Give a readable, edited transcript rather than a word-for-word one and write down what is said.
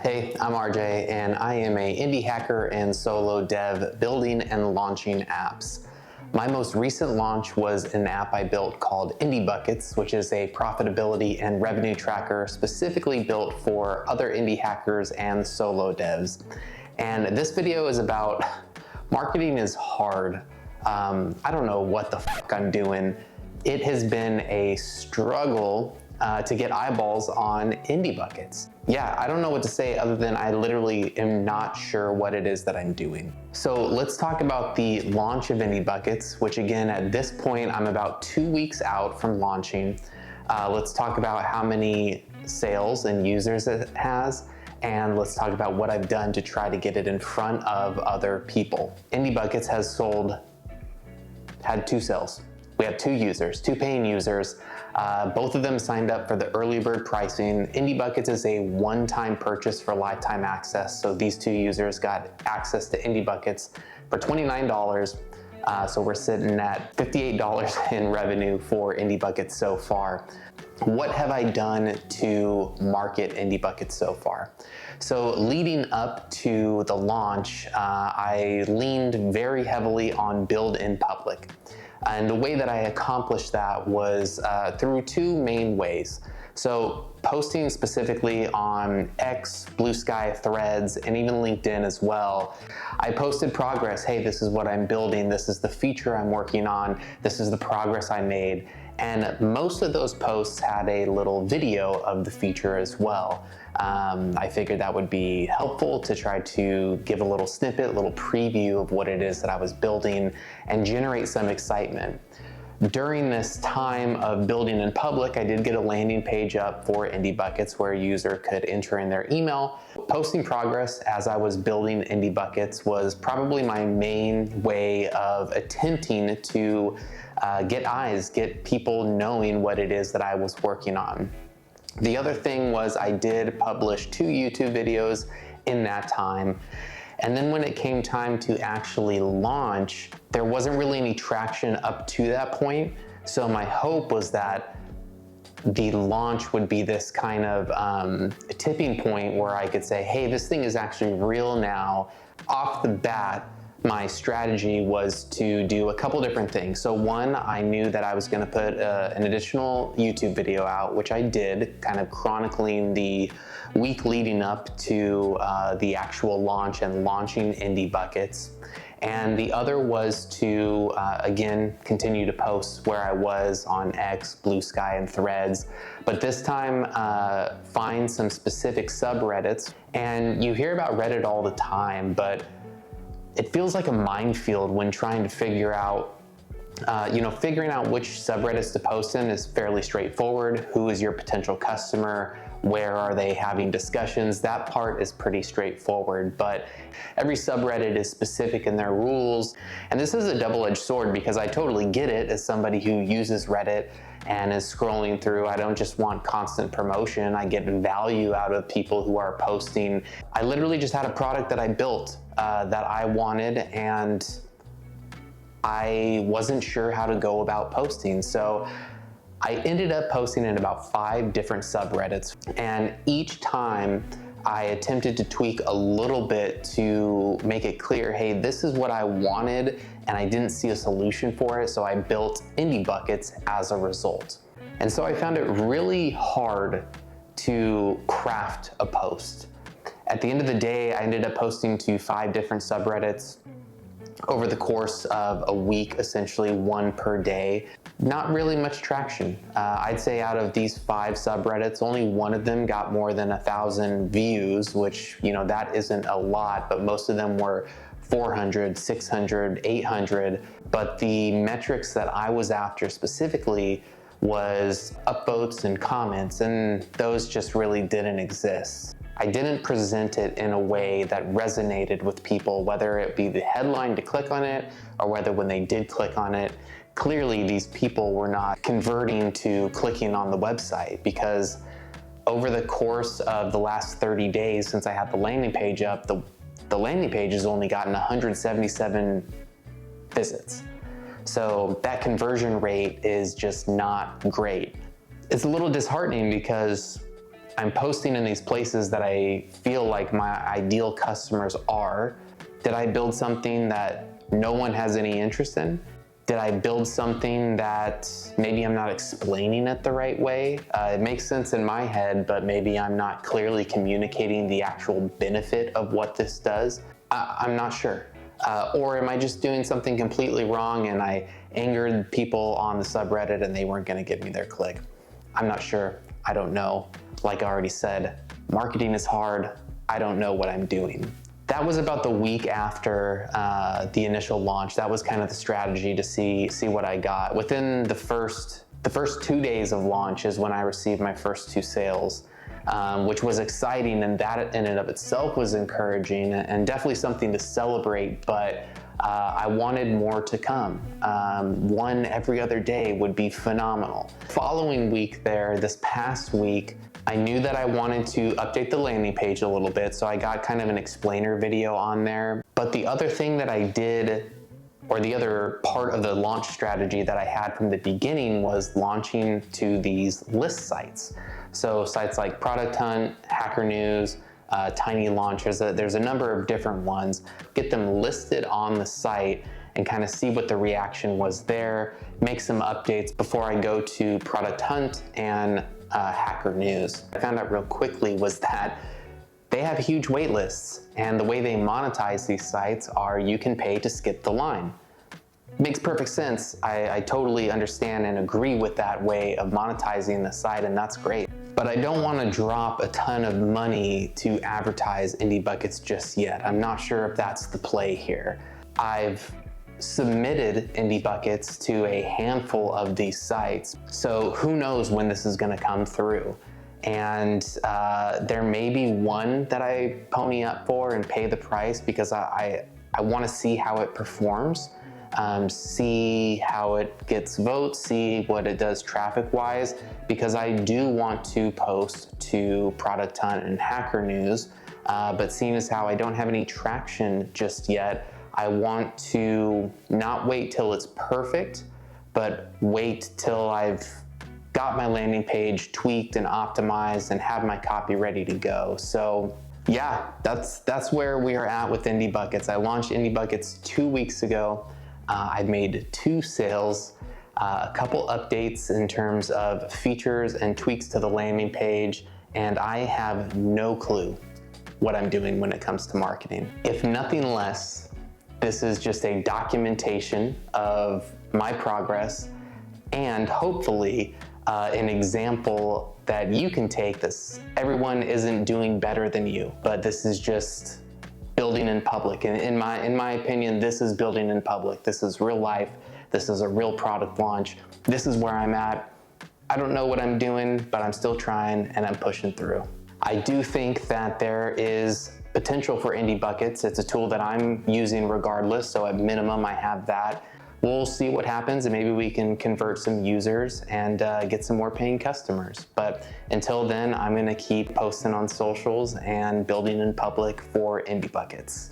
Hey, I'm RJ, and I am an indie hacker and solo dev building and launching apps. My most recent launch was an app I built called Indie Buckets, which is a profitability and revenue tracker specifically built for other indie hackers and solo devs. And this video is about marketing is hard. I don't know what the fuck I'm doing. It has been a struggle to get eyeballs on Indie Buckets. Yeah, I don't know what to say other than I literally am not sure what it is that I'm doing. So let's talk about the launch of Indie Buckets, which again, at this point, I'm about 2 weeks out from launching. Let's talk about how many sales and users it has, and let's talk about what I've done to try to get it in front of other people. Indie Buckets has had 2 sales. We have 2 users, 2 paying users. Both of them signed up for the early bird pricing. Indie Buckets is a one-time purchase for lifetime access. So these 2 users got access to Indie Buckets for $29. So we're sitting at $58 in revenue for Indie Buckets so far. What have I done to market Indie Buckets so far? So leading up to the launch, I leaned very heavily on build in public. And the way that I accomplished that was through 2 main ways. So posting specifically on X, Blue Sky, Threads, and even LinkedIn as well. I posted progress. Hey, this is what I'm building. This is the feature I'm working on. This is the progress I made. And most of those posts had a little video of the feature as well. I figured that would be helpful to try to give a little snippet, a little preview of what it is that I was building and generate some excitement. During this time of building in public, I did get a landing page up for Indie Buckets where a user could enter in their email. Posting progress as I was building Indie Buckets was probably my main way of attempting to get people knowing what it is that I was working on. The other thing was I did publish 2 YouTube videos in that time. And then when it came time to actually launch, there wasn't really any traction up to that point. So my hope was that the launch would be this kind of tipping point where I could say, hey, this thing is actually real now. Off the bat, my strategy was to do a couple different things. So one, I knew that I was going to put an additional YouTube video out, which I did, kind of chronicling the week leading up to the actual launch and launching Indie Buckets. And the other was to, again, continue to post where I was on X, Blue Sky, and Threads, but this time find some specific subreddits. And you hear about Reddit all the time, but it feels like a minefield when trying to figure out, figuring out which subreddits to post in is fairly straightforward. Who is your potential customer? Where are they having discussions? That part is pretty straightforward, but every subreddit is specific in their rules. And this is a double-edged sword because I totally get it as somebody who uses Reddit and is scrolling through. I don't just want constant promotion. I get value out of people who are posting. I literally just had a product that I built that I wanted, and I wasn't sure how to go about posting. So I ended up posting in about 5 different subreddits, and each time I attempted to tweak a little bit to make it clear, hey, this is what I wanted, and I didn't see a solution for it, so I built Indie Buckets as a result. And so I found it really hard to craft a post. At the end of the day, I ended up posting to 5 different subreddits over the course of a week, essentially 1 per day. Not really much traction. I'd say out of these 5 subreddits, only 1 of them got more than 1,000 views, which, that isn't a lot, but most of them were 400, 600, 800. But the metrics that I was after specifically was upvotes and comments, and those just really didn't exist. I didn't present it in a way that resonated with people, whether it be the headline to click on it or whether when they did click on it, clearly these people were not converting to clicking on the website, because over the course of the last 30 days since I had the landing page up, the landing page has only gotten 177 visits. So that conversion rate is just not great. It's a little disheartening because I'm posting in these places that I feel like my ideal customers are. Did I build something that no one has any interest in? Did I build something that maybe I'm not explaining it the right way? It makes sense in my head, but maybe I'm not clearly communicating the actual benefit of what this does. I'm not sure. Or am I just doing something completely wrong and I angered people on the subreddit and they weren't gonna give me their click? I'm not sure. I don't know. Like I already said, marketing is hard. I don't know what I'm doing. That was about the week after the initial launch. That was kind of the strategy to see what I got. Within the first 2 days of launch is when I received my first 2 sales, which was exciting, and that in and of itself was encouraging and definitely something to celebrate, but I wanted more to come. One every other day would be phenomenal. Following week there, this past week, I knew that I wanted to update the landing page a little bit, so I got kind of an explainer video on there. But the other thing that I did, or the other part of the launch strategy that I had from the beginning, was launching to these list sites. So sites like Product Hunt, Hacker News, Tiny Launch, there's a number of different ones. Get them listed on the site and kind of see what the reaction was there, make some updates before I go to Product Hunt and Hacker News. I found out real quickly was that they have huge wait lists, and the way they monetize these sites are you can pay to skip the line. Makes perfect sense. I totally understand and agree with that way of monetizing the site, and that's great. But I don't want to drop a ton of money to advertise Indie Buckets just yet. I'm not sure if that's the play here. I've submitted Indie Buckets to a handful of these sites, so who knows when this is going to come through. And there may be one that I pony up for and pay the price because I want to see how it performs, see how it gets votes, see what it does traffic-wise, because I do want to post to Product Hunt and Hacker News, but seeing as how I don't have any traction just yet, I want to not wait till it's perfect, but wait till I've got my landing page tweaked and optimized and have my copy ready to go. So yeah, that's where we are at with Indie Buckets. I launched Indie Buckets 2 weeks ago. I've made 2 sales, a couple updates in terms of features and tweaks to the landing page, and I have no clue what I'm doing when it comes to marketing. If nothing less, this is just a documentation of my progress and hopefully an example that you can take. This, everyone isn't doing better than you, but this is just building in public. And in my opinion, this is building in public. This is real life. This is a real product launch. This is where I'm at. I don't know what I'm doing, but I'm still trying and I'm pushing through. I do think that there is potential for Indie Buckets. It's a tool that I'm using regardless, so at minimum I have that. We'll see what happens, and maybe we can convert some users and get some more paying customers. But until then, I'm gonna keep posting on socials and building in public for Indie Buckets.